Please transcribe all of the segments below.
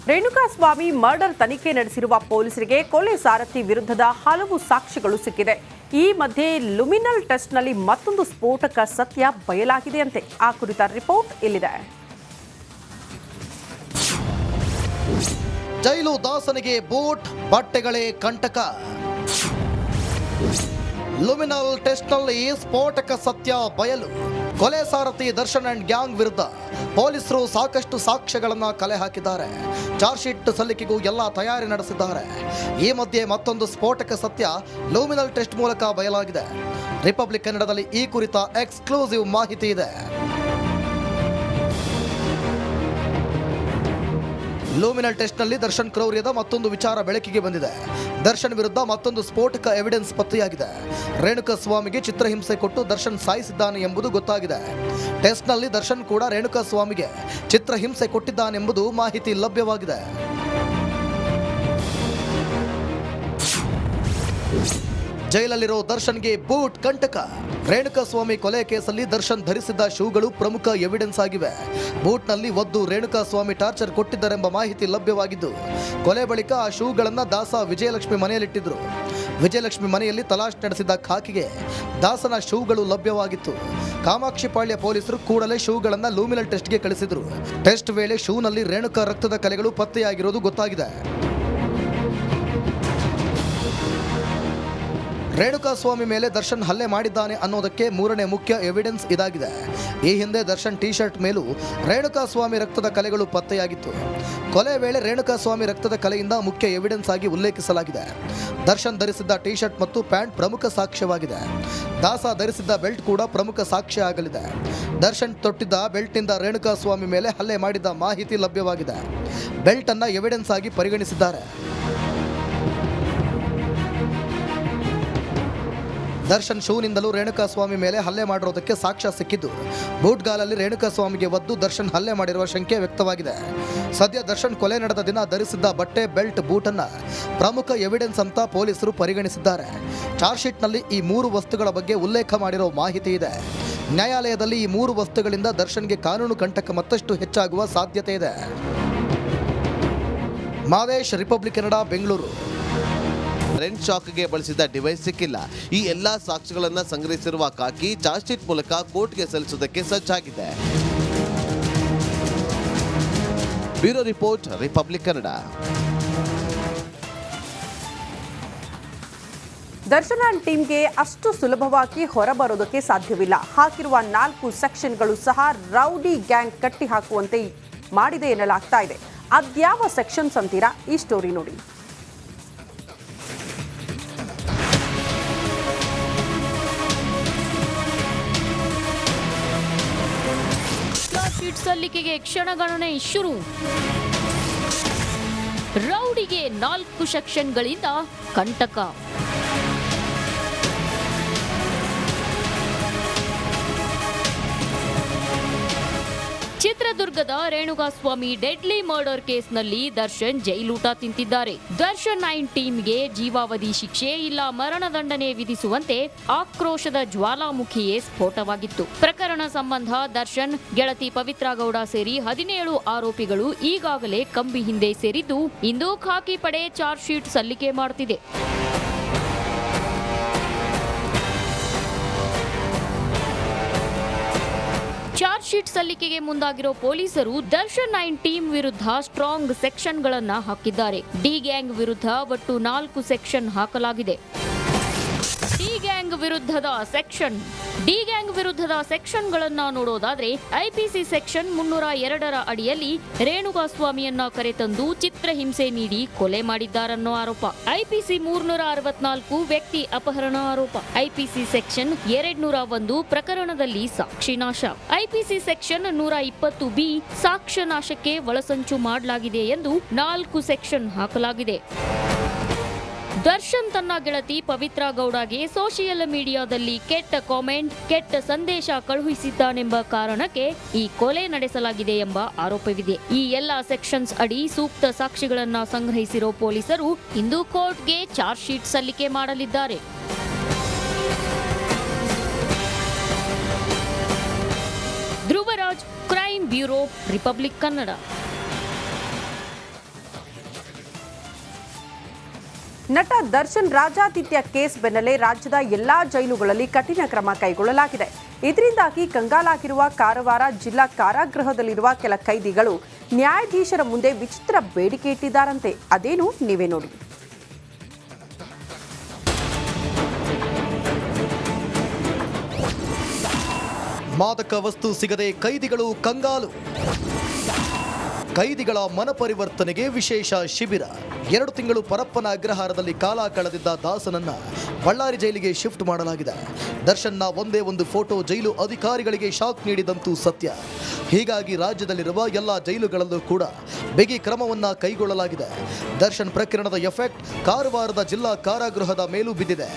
Renukaswamy murder ತನಿಖೆ ನಡೆಸಿರುವ ಪೊಲೀಸರಿಗೆ ಕೊಲೆ ಸಾರಥಿ ವಿರುದ್ಧದ ಹಲವು ಸಾಕ್ಷ್ಯಗಳು ಸಿಕ್ಕಿದೆ. ಈ ಮಧ್ಯೆ ಲುಮಿನಲ್ ಟೆಸ್ಟ್ನಲ್ಲಿ ಮತ್ತೊಂದು ಸ್ಫೋಟಕ ಸತ್ಯ ಬಯಲಾಗಿದೆಯಂತೆ. ಆ ಕುರಿತ ರಿಪೋರ್ಟ್ ಇಲ್ಲಿದೆ. ಜೈಲು ದಾಸನಿಗೆ ಬೂಟ್ ಬಟ್ಟೆಗಳೇ ಕಂಟಕ. ಲುಮಿನಲ್ ಟೆಸ್ಟ್ನಲ್ಲಿ ಸ್ಫೋಟಕ ಸತ್ಯ ಬಯಲು. ಕೊಲೆ ಸಾರಥಿ ದರ್ಶನ್ ಅಂಡ್ ಗ್ಯಾಂಗ್ ವಿರುದ್ಧ ಪೊಲೀಸರು ಸಾಕಷ್ಟು ಸಾಕ್ಷ್ಯಗಳನ್ನು ಕಲೆ ಹಾಕಿದ್ದಾರೆ. ಚಾರ್ಜ್ ಶೀಟ್ ಸಲ್ಲಿಕೆಗೂ ಎಲ್ಲ ತಯಾರಿ ನಡೆಸಿದ್ದಾರೆ. ಈ ಮಧ್ಯೆ ಮತ್ತೊಂದು ಸ್ಫೋಟಕ ಸತ್ಯ ಲುಮಿನಲ್ ಟೆಸ್ಟ್ ಮೂಲಕ ಬಯಲಾಗಿದೆ. ರಿಪಬ್ಲಿಕ್ ಕನ್ನಡದಲ್ಲಿ ಈ ಕುರಿತ ಎಕ್ಸ್ಕ್ಲೂಸಿವ್ ಮಾಹಿತಿ ಇದೆ. ಲುಮಿನಲ್ ಟೆಸ್ಟ್ನಲ್ಲಿ ದರ್ಶನ್ ಕ್ರೌರ್ಯದ ಮತ್ತೊಂದು ವಿಚಾರ ಬೆಳಕಿಗೆ ಬಂದಿದೆ. ದರ್ಶನ್ ವಿರುದ್ಧ ಮತ್ತೊಂದು ಸ್ಫೋಟಕ ಎವಿಡೆನ್ಸ್ ಪತ್ತೆಯಾಗಿದೆ. ರೇಣುಕಾಸ್ವಾಮಿಗೆ ಚಿತ್ರಹಿಂಸೆ ಕೊಟ್ಟು ದರ್ಶನ್ ಸಾಯಿಸಿದ್ದಾನೆ ಎಂಬುದು ಗೊತ್ತಾಗಿದೆ. ಟೆಸ್ಟ್ನಲ್ಲಿ ದರ್ಶನ್ ಕೂಡ ರೇಣುಕಾಸ್ವಾಮಿಗೆ ಚಿತ್ರಹಿಂಸೆ ಕೊಟ್ಟಿದ್ದಾನೆಂಬುದು ಮಾಹಿತಿ ಲಭ್ಯವಾಗಿದೆ. ಜೈಲಲ್ಲಿರೋ ದರ್ಶನ್ಗೆ ಬೂಟ್ ಕಂಟಕ. ರೇಣುಕಾಸ್ವಾಮಿ ಕೊಲೆ ಕೇಸಲ್ಲಿ ದರ್ಶನ್ ಧರಿಸಿದ್ದ ಶೂಗಳು ಪ್ರಮುಖ ಎವಿಡೆನ್ಸ್ ಆಗಿವೆ. ಬೂಟ್ನಲ್ಲಿ ಒದ್ದು ರೇಣುಕಾಸ್ವಾಮಿ ಟಾರ್ಚರ್ ಕೊಟ್ಟಿದ್ದರೆಂಬ ಮಾಹಿತಿ ಲಭ್ಯವಾಗಿದ್ದು, ಕೊಲೆ ಬಳಿಕ ಆ ಶೂಗಳನ್ನು ದಾಸ ವಿಜಯಲಕ್ಷ್ಮಿ ಮನೆಯಲ್ಲಿಟ್ಟಿದ್ರು. ವಿಜಯಲಕ್ಷ್ಮಿ ಮನೆಯಲ್ಲಿ ತಲಾಶ್ ನಡೆಸಿದ ಖಾಕಿಗೆ ದಾಸನ ಶೂಗಳು ಲಭ್ಯವಾಗಿತ್ತು. ಕಾಮಾಕ್ಷಿಪಾಳ್ಯ ಪೊಲೀಸರು ಕೂಡಲೇ ಶೂಗಳನ್ನು ಲೂಮಿನಲ್ ಟೆಸ್ಟ್ಗೆ ಕಳಿಸಿದ್ರು. ಟೆಸ್ಟ್ ವೇಳೆ ಶೂನಲ್ಲಿ ರೇಣುಕಾ ರಕ್ತದ ಕಲೆಗಳು ಪತ್ತೆಯಾಗಿರೋದು ಗೊತ್ತಾಗಿದೆ. ರೇಣುಕಾಸ್ವಾಮಿ ಮೇಲೆ ದರ್ಶನ್ ಹಲ್ಲೆ ಮಾಡಿದ್ದಾನೆ ಅನ್ನೋದಕ್ಕೆ ಮೂರನೇ ಮುಖ್ಯ ಎವಿಡೆನ್ಸ್ ಇದಾಗಿದೆ. ಈ ಹಿಂದೆ ದರ್ಶನ್ ಟಿ ಶರ್ಟ್ ಮೇಲೂ ರೇಣುಕಾಸ್ವಾಮಿ ರಕ್ತದ ಕಲೆಗಳು ಪತ್ತೆಯಾಗಿತ್ತು. ಕೊಲೆ ವೇಳೆ ರೇಣುಕಾಸ್ವಾಮಿ ರಕ್ತದ ಕಲೆಯಿಂದ ಮುಖ್ಯ ಎವಿಡೆನ್ಸ್ ಆಗಿ ಉಲ್ಲೇಖಿಸಲಾಗಿದೆ. ದರ್ಶನ್ ಧರಿಸಿದ್ದ ಟಿ ಶರ್ಟ್ ಮತ್ತು ಪ್ಯಾಂಟ್ ಪ್ರಮುಖ ಸಾಕ್ಷ್ಯವಾಗಿದೆ. ದಾಸ ಧರಿಸಿದ್ದ ಬೆಲ್ಟ್ ಕೂಡ ಪ್ರಮುಖ ಸಾಕ್ಷ್ಯ ಆಗಲಿದೆ. ದರ್ಶನ್ ತೊಟ್ಟಿದ್ದ ಬೆಲ್ಟ್ನಿಂದ ರೇಣುಕಾಸ್ವಾಮಿ ಮೇಲೆ ಹಲ್ಲೆ ಮಾಡಿದ್ದ ಮಾಹಿತಿ ಲಭ್ಯವಾಗಿದೆ. ಬೆಲ್ಟ್ ಅನ್ನ ಎವಿಡೆನ್ಸ್ ಆಗಿ ಪರಿಗಣಿಸಿದ್ದಾರೆ. ದರ್ಶನ್ ಶೂನಿಂದಲೂ ರೇಣುಕಾಸ್ವಾಮಿ ಮೇಲೆ ಹಲ್ಲೆ ಮಾಡಿರೋದಕ್ಕೆ ಸಾಕ್ಷ್ಯ ಸಿಕ್ಕಿದ್ದು, ಬೂಟ್ಗಾಲಲ್ಲಿ ರೇಣುಕಾಸ್ವಾಮಿಗೆ ಒದ್ದು ದರ್ಶನ್ ಹಲ್ಲೆ ಮಾಡಿರುವ ಶಂಕೆ ವ್ಯಕ್ತವಾಗಿದೆ. ಸದ್ಯ ದರ್ಶನ್ ಕೊಲೆ ನಡೆದ ದಿನ ಧರಿಸಿದ್ದ ಬಟ್ಟೆ, ಬೆಲ್ಟ್, ಬೂಟನ್ನು ಪ್ರಮುಖ ಎವಿಡೆನ್ಸ್ ಅಂತ ಪೊಲೀಸರು ಪರಿಗಣಿಸಿದ್ದಾರೆ. ಚಾರ್ಜ್ ಶೀಟ್ನಲ್ಲಿ ಈ 3 ವಸ್ತುಗಳ ಬಗ್ಗೆ ಉಲ್ಲೇಖ ಮಾಡಿರೋ ಮಾಹಿತಿ ಇದೆ. ನ್ಯಾಯಾಲಯದಲ್ಲಿ ಈ 3 ವಸ್ತುಗಳಿಂದ ದರ್ಶನ್ಗೆ ಕಾನೂನು ಕಂಟಕ ಮತ್ತಷ್ಟು ಹೆಚ್ಚಾಗುವ ಸಾಧ್ಯತೆ ಇದೆ. ಮಾದೇಶ್, ರಿಪಬ್ಲಿಕ್ ಕನ್ನಡ, ಬೆಂಗಳೂರು. ಕರೆಂಟ್ ಶಾಕ್ಗೆ ಬಳಸಿದ ಡಿವೈಸ್ ಸಿಕ್ಕಿಲ್ಲ. ಈ ಎಲ್ಲಾ ಸಾಕ್ಷ್ಯಗಳನ್ನು ಸಂಗ್ರಹಿಸಿರುವ ಖಾಕಿ ಚಾರ್ಜ್ ಶೀಟ್ ಮೂಲಕ ಕೋರ್ಟ್ಗೆ ಸಲ್ಲಿಸುವುದಕ್ಕೆ ಸಜ್ಜಾಗಿದೆ. Bureau report, republic Kannada. Darshan and ಟೀಮ್ಗೆ ಅಷ್ಟು ಸುಲಭವಾಗಿ ಹೊರಬರೋದಕ್ಕೆ ಸಾಧ್ಯವಿಲ್ಲ. ಹಾಕಿರುವ 4 ಸೆಕ್ಷನ್ಗಳು ಸಹ ರೌಡಿ ಗ್ಯಾಂಗ್ ಕಟ್ಟಿ ಹಾಕುವಂತೆ ಮಾಡಿದೆ ಎನ್ನಲಾಗ್ತಾ ಇದೆ. ಅದ್ಯಾವ ಸೆಕ್ಷನ್ಸ್ ಅಂತೀರಾ? ಈ ಸ್ಟೋರಿ ನೋಡಿ. ಸಲ್ಲಿಕೆಗೆ ಕ್ಷಣಗಣನೆ ಶುರು. ರೌಡಿಗೆ 4 ಸೆಕ್ಷನ್ಗಳಿಂದ ಕಂಟಕ. ಚಿತ್ರದುರ್ಗದ ರೇಣುಕಾಸ್ವಾಮಿ ಡೆಡ್ಲಿ ಮರ್ಡರ್ ಕೇಸ್ನಲ್ಲಿ ದರ್ಶನ್ ಜೈಲೂಟ ತಿಂತಿದ್ದಾರೆ. ದರ್ಶನ್ 9 ಟೀಮ್ಗೆ ಜೀವಾವಧಿ ಶಿಕ್ಷೆ ಇಲ್ಲ ಮರಣದಂಡನೆ ವಿಧಿಸುವಂತೆ ಆಕ್ರೋಶದ ಜ್ವಾಲಾಮುಖಿಯೇ ಸ್ಫೋಟವಾಗಿತ್ತು. ಪ್ರಕರಣ ಸಂಬಂಧ ದರ್ಶನ್ ಗೆಳತಿ ಪವಿತ್ರ ಗೌಡ ಸೇರಿ 17 ಆರೋಪಿಗಳು ಈಗಾಗಲೇ ಕಂಬಿ ಹಿಂದೆ ಸೇರಿದ್ದು, ಇಂದು ಖಾಕಿ ಪಡೆ ಚಾರ್ಜ್ ಶೀಟ್ ಸಲ್ಲಿಕೆ ಮಾಡುತ್ತಿದೆ. ಚಾರ್ಜ್ ಶೀಟ್ ಸಲ್ಲಿಕೆಗೆ ಮುಂದಾಗಿರೋ ಪೊಲೀಸರು ದರ್ಶನ್ 9 ಟೀಮ್ ವಿರುದ್ಧ ಸ್ಟ್ರಾಂಗ್ ಸೆಕ್ಷನ್ಗಳನ್ನ ಹಾಕಿದ್ದಾರೆ. ಡಿ ಗ್ಯಾಂಗ್ ವಿರುದ್ಧ ಒಟ್ಟು 4 ಸೆಕ್ಷನ್ ಹಾಕಲಾಗಿದೆ. ಡಿ ಗ್ಯಾಂಗ್ ವಿರುದ್ಧದ ಸೆಕ್ಷನ್ಗಳನ್ನ ನೋಡೋದಾದ್ರೆ, ಐಪಿಸಿ ಸೆಕ್ಷನ್ 302ರ ಅಡಿಯಲ್ಲಿ ರೇಣುಕಾಸ್ವಾಮಿಯನ್ನ ಕರೆತಂದು ಚಿತ್ರಹಿಂಸೆ ನೀಡಿ ಕೊಲೆ ಮಾಡಿದ್ದಾರನ್ನೋ ಆರೋಪ. ಐಪಿಸಿ 364 ವ್ಯಕ್ತಿ ಅಪಹರಣ ಆರೋಪ. ಐಪಿಸಿ ಸೆಕ್ಷನ್ 201 ಪ್ರಕರಣದಲ್ಲಿ ಸಾಕ್ಷಿ ನಾಶ. ಐಪಿಸಿ ಸೆಕ್ಷನ್ 120B ಸಾಕ್ಷ್ಯ ನಾಶಕ್ಕೆ ಒಳಸಂಚು ಮಾಡಲಾಗಿದೆ ಎಂದು 4 ಸೆಕ್ಷನ್ ಹಾಕಲಾಗಿದೆ. ದರ್ಶನ್ ತನ್ನ ಗೆಳತಿ ಪವಿತ್ರ ಗೌಡಗೆ ಸೋಷಿಯಲ್ ಮೀಡಿಯಾದಲ್ಲಿ ಕೆಟ್ಟ ಕಾಮೆಂಟ್, ಕೆಟ್ಟ ಸಂದೇಶ ಕಳುಹಿಸಿದ್ದಾನೆಂಬ ಕಾರಣಕ್ಕೆ ಈ ಕೊಲೆ ನಡೆಸಲಾಗಿದೆ ಎಂಬ ಆರೋಪವಿದೆ. ಈ ಎಲ್ಲ ಸೆಕ್ಷನ್ಸ್ ಅಡಿ ಸೂಕ್ತ ಸಾಕ್ಷಿಗಳನ್ನ ಸಂಗ್ರಹಿಸಿರೋ ಪೊಲೀಸರು ಇಂದು ಕೋರ್ಟ್ಗೆ ಚಾರ್ಜ್ ಶೀಟ್ ಸಲ್ಲಿಕೆ ಮಾಡಲಿದ್ದಾರೆ. Dhruvaraj, crime bureau, republic Kannada. ನಟ ದರ್ಶನ್ ರಾಜಾತಿಥ್ಯ ಕೇಸ್ ಬೆನ್ನಲ್ಲೇ ರಾಜ್ಯದ ಎಲ್ಲಾ ಜೈಲುಗಳಲ್ಲಿ ಕಠಿಣ ಕ್ರಮ ಕೈಗೊಳ್ಳಲಾಗಿದೆ. ಇದರಿಂದಾಗಿ ಕಂಗಾಲಾಗಿರುವ ಕಾರವಾರ ಜಿಲ್ಲಾ ಕಾರಾಗೃಹದಲ್ಲಿರುವ ಕೆಲ ಕೈದಿಗಳು ನ್ಯಾಯಾಧೀಶರ ಮುಂದೆ ವಿಚಿತ್ರ ಬೇಡಿಕೆ ಇಟ್ಟಿದ್ದಾರಂತೆ. ಅದೇನು ನೀವೇ ನೋಡಿ. ಮಾದಕ ವಸ್ತು ಸಿಗದೆ ಕೈದಿಗಳು ಕಂಗಾಲು. ಕೈದಿಗಳ ಮನಪರಿವರ್ತನೆಗೆ ವಿಶೇಷ ಶಿಬಿರ. 2 ತಿಂಗಳು ಪರಪ್ಪನ ಅಗ್ರಹಾರದಲ್ಲಿ ಕಾಲ ಕಳೆದಿದ್ದ ದಾಸನನ್ನ ಬಳ್ಳಾರಿ ಜೈಲಿಗೆ ಶಿಫ್ಟ್ ಮಾಡಲಾಗಿದೆ. ದರ್ಶನ್ನ ಒಂದೇ ಒಂದು ಫೋಟೋ ಜೈಲು ಅಧಿಕಾರಿಗಳಿಗೆ ಶಾಕ್ ನೀಡಿದಂತೂ ಸತ್ಯ. ಹೀಗಾಗಿ ರಾಜ್ಯದಲ್ಲಿರುವ ಎಲ್ಲ ಜೈಲುಗಳಲ್ಲೂ ಕೂಡ ಬಿಗಿ ಕ್ರಮವನ್ನ ಕೈಗೊಳ್ಳಲಾಗಿದೆ. ದರ್ಶನ್ ಪ್ರಕರಣದ ಎಫೆಕ್ಟ್ ಕಾರವಾರದ ಜಿಲ್ಲಾ ಕಾರಾಗೃಹದ ಮೇಲೂ ಬಿದ್ದಿದೆ.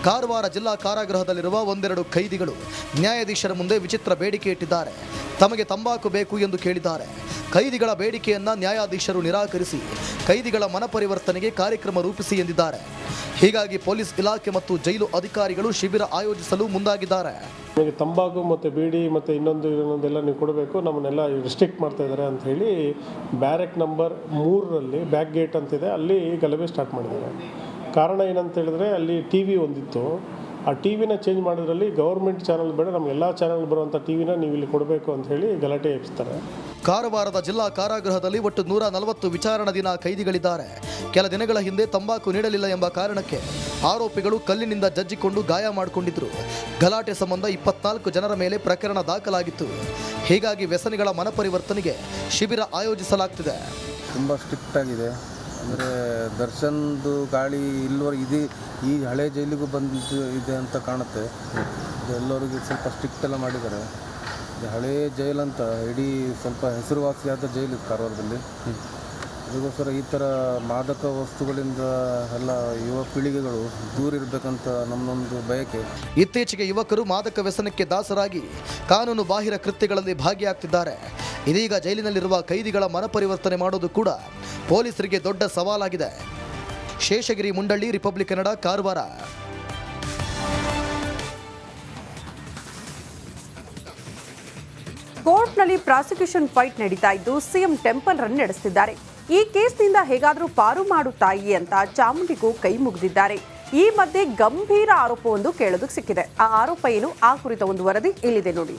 ಕಾರವಾರ ಜಿಲ್ಲಾ ಕಾರಾಗೃಹದಲ್ಲಿರುವ 1-2 ಕೈದಿಗಳು ನ್ಯಾಯಾಧೀಶರ ಮುಂದೆ ವಿಚಿತ್ರ ಬೇಡಿಕೆ ಇಟ್ಟಿದ್ದಾರೆ. ತಮಗೆ ತಂಬಾಕು ಬೇಕು ಎಂದು ಕೇಳಿದ್ದಾರೆ. ಕೈದಿಗಳ ಬೇಡಿಕೆಯನ್ನ ನ್ಯಾಯಾಧೀಶರು ನಿರಾಕರಿಸಿ ಕೈದಿಗಳ ಮನಪರಿವರ್ತನೆಗೆ ಕಾರ್ಯಕ್ರಮ ರೂಪಿಸಿ ಎಂದಿದ್ದಾರೆ. ಹೀಗಾಗಿ ಪೊಲೀಸ್ ಇಲಾಖೆ ಮತ್ತು ಜೈಲು ಅಧಿಕಾರಿಗಳು ಶಿಬಿರ ಆಯೋಜಿಸಲು ಮುಂದಾಗಿದ್ದಾರೆ. ನಮಗೆ ತಂಬಾಕು ಮತ್ತು ಬೀಡಿ ಮತ್ತು ಇನ್ನೊಂದೆಲ್ಲ ನೀವು ಕೊಡಬೇಕು, ನಮ್ಮನ್ನೆಲ್ಲ ರಿಸ್ಟ್ರಿಕ್ಟ್ ಮಾಡ್ತಾ ಇದ್ದಾರೆ ಅಂತ ಹೇಳಿ ಬ್ಯಾರೆಕ್ ನಂಬರ್ 3ರಲ್ಲಿ ಬ್ಯಾಕ್ ಗೇಟ್ ಅಂತಿದೆ, ಅಲ್ಲಿ ಗಲಭೆ ಸ್ಟಾರ್ಟ್ ಮಾಡಿದ್ದಾರೆ. ಕಾರಣ ಏನಂತ ಹೇಳಿದ್ರೆ ಅಲ್ಲಿ ಟಿ ವಿ ಒಂದಿತ್ತು, ಆ ಟಿ ವಿನ ಚೇಂಜ್ ಮಾಡೋದ್ರಲ್ಲಿ ಗೌರ್ಮೆಂಟ್ ಚಾನಲ್ ಬೇಡ, ನಮಗೆಲ್ಲ ಚಾನಲ್ ಬರುವಂಥ ಟಿ ವಿನ ನೀವು ಇಲ್ಲಿ ಕೊಡಬೇಕು ಅಂತ ಹೇಳಿ ಗಲಾಟೆ ಎಬ್ಬಿಸ್ತಾರೆ. ಕಾರವಾರದ ಜಿಲ್ಲಾ ಕಾರಾಗೃಹದಲ್ಲಿ ಒಟ್ಟು 140 ವಿಚಾರಣಾ ದಿನ ಕೈದಿಗಳಿದ್ದಾರೆ. ಕೆಲ ದಿನಗಳ ಹಿಂದೆ ತಂಬಾಕು ನೀಡಲಿಲ್ಲ ಎಂಬ ಕಾರಣಕ್ಕೆ ಆರೋಪಿಗಳು ಕಲ್ಲಿನಿಂದ ಜಜ್ಜಿಕೊಂಡು ಗಾಯ ಮಾಡಿಕೊಂಡಿದ್ರು. ಗಲಾಟೆ ಸಂಬಂಧ 24 ಜನರ ಮೇಲೆ ಪ್ರಕರಣ ದಾಖಲಾಗಿತ್ತು. ಹೀಗಾಗಿ ವ್ಯಸನಿಗಳ ಮನಪರಿವರ್ತನೆಗೆ ಶಿಬಿರ ಆಯೋಜಿಸಲಾಗ್ತಿದೆ. ತುಂಬ ಸ್ಟ್ರಿಕ್ಟ್ ಆಗಿದೆ. ಅಂದರೆ ದರ್ಶನ್ದು ಗಾಳಿ ಇಲ್ಲಿವರೆಗೆ ಈ ಹಳೆ ಜೈಲಿಗೂ ಬಂದಿದ್ದು ಇದೆ ಅಂತ ಕಾಣುತ್ತೆ. ಎಲ್ಲರಿಗೂ ಸ್ವಲ್ಪ ಸ್ಟ್ರಿಕ್ಟ್ ಎಲ್ಲ ಮಾಡಿದ್ದಾರೆ. ಇದು ಹಳೆ ಜೈಲಂತ ಇಡೀ ಸ್ವಲ್ಪ ಹೆಸರುವಾಸಿಯಾದ ಜೈಲು ಕಾರವಾರದಲ್ಲಿ. ಅದಕ್ಕೋಸ್ಕರ ಈ ಥರ ಮಾದಕ ವಸ್ತುಗಳಿಂದ ಎಲ್ಲ ಯುವ ಪೀಳಿಗೆಗಳು ದೂರ ಇರಬೇಕಂತ ನಮ್ಮೊಂದು ಬಯಕೆ. ಇತ್ತೀಚೆಗೆ ಯುವಕರು ಮಾದಕ ವ್ಯಸನಕ್ಕೆ ದಾಸರಾಗಿ ಕಾನೂನು ಬಾಹಿರ ಕೃತ್ಯಗಳಲ್ಲಿ ಭಾಗಿಯಾಗ್ತಿದ್ದಾರೆ. ಇದೀಗ ಜೈಲಿನಲ್ಲಿರುವ ಕೈದಿಗಳ ಮನಪರಿವರ್ತನೆ ಮಾಡೋದು ಕೂಡ ಪೊಲೀಸರಿಗೆ ದೊಡ್ಡ ಸವಾಲಾಗಿದೆ. ಶೇಷಗಿರಿ ಮುಂಡಳ್ಳಿ, ರಿಪಬ್ಲಿಕ್ ಕನ್ನಡ, ಕಾರವಾರ. ಕೋರ್ಟ್ನಲ್ಲಿ ಪ್ರಾಸಿಕ್ಯೂಷನ್ ಫೈಟ್ ನಡೀತಾ ಇದ್ದು ಸಿಎಂ ಟೆಂಪಲ್ ರನ್ ನಡೆಸುತ್ತಿದ್ದಾರೆ. ಈ ಕೇಸ್ನಿಂದ ಹೇಗಾದರೂ ಪಾರು ಮಾಡು ತಾಯಿ ಅಂತ ಚಾಮುಂಡಿಗೂ ಕೈ ಮುಗಿದಿದ್ದಾರೆ. ಈ ಮಧ್ಯೆ ಗಂಭೀರ ಆರೋಪವೊಂದು ಕೇಳೋದಕ್ಕೆ ಸಿಕ್ಕಿದೆ. ಆ ಆರೋಪ ಏನು? ಆ ಕುರಿತ ಒಂದು ವರದಿ ಇಲ್ಲಿದೆ ನೋಡಿ.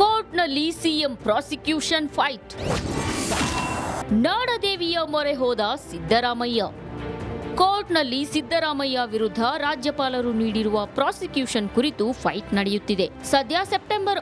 ಕೋರ್ಟ್ನಲ್ಲಿ ಸಿಎಂ ಪ್ರಾಸಿಕ್ಯೂಷನ್ ಫೈಟ್. ನಾಡದೇವಿಯ ಮೊರೆ ಹೋದ ಸಿದ್ದರಾಮಯ್ಯ. ಕೋರ್ಟ್ನಲ್ಲಿ ಸಿದ್ದರಾಮಯ್ಯ ವಿರುದ್ಧ ರಾಜ್ಯಪಾಲರು ನೀಡಿರುವ ಪ್ರಾಸಿಕ್ಯೂಷನ್ ಕುರಿತು ಫೈಟ್ ನಡೆಯುತ್ತಿದೆ. ಸದ್ಯ ಸೆಪ್ಟೆಂಬರ್